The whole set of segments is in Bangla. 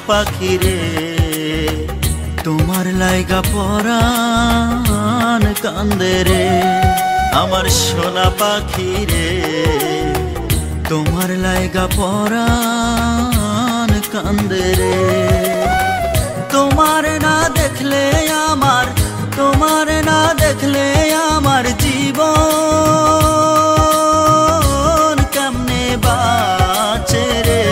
পাখি রে তোমার লাইগা পরাণ কান্দে রে আমার সোনা পাখি রে তোমার লাইগা পরাণ কান্দে রে তোমার না দেখলে আমার জীবন কেমনে বাঁচে রে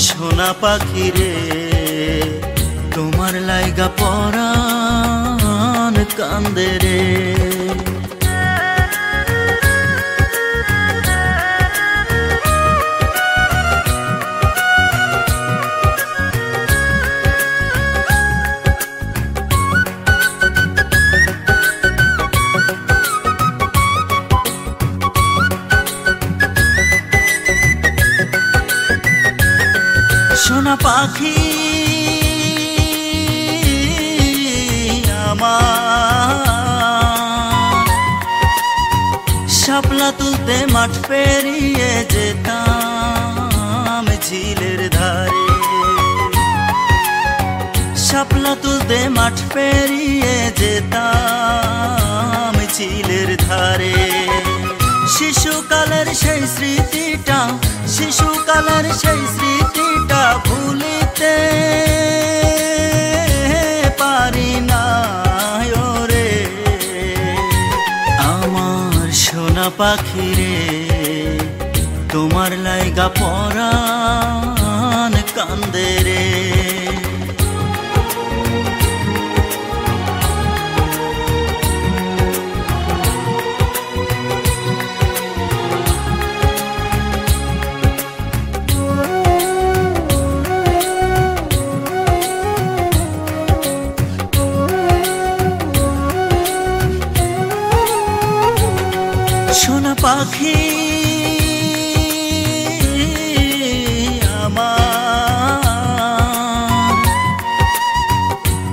সোনা পাখি রে তোমার লাইগা পরাণ কান্দে রে সোনা পাখি আমার শাপলা তুলতে মাঠ পেরিয়ে যেতাম ঝিলের ধারে শাপলা তুলতে মাঠ পেরিয়ে যেতাম ঝিলের ধারে শিশুকালের সেই স্মৃতিটা ভুলিতে পারি না রে আমার সোনা পাখি রে তোমার লাইগা পরাণ কান্দে রে সোনা পাখি আমার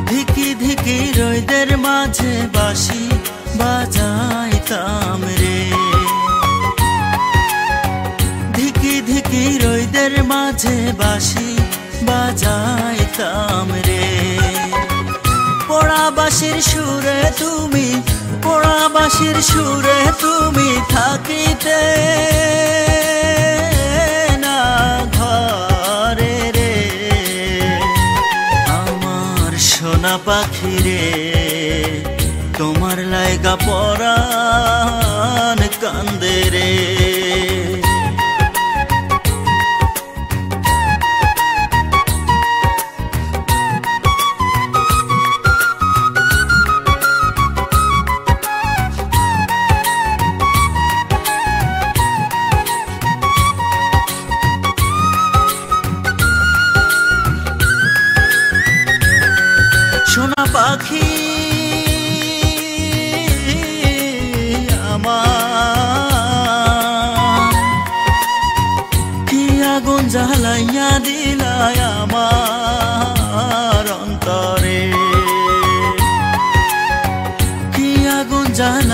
ধিকি ধিকি রোদের মাঝে বাঁশি বাজাইতাম রে ধিকি ধিকি রোদের মাঝে বাঁশি বাজাইতাম রে পোড়া বাঁশির সুরে তুমি থাকিতে না ঘরে রে আমার সোনা পাখি রে তোমার লাইগা পরাণ কান্দে রে সোনা পাখি আমার কি আগুন জ্বালাইয়া দিলায় আমার অন্তরে কি আগুন জ্বালাইয়া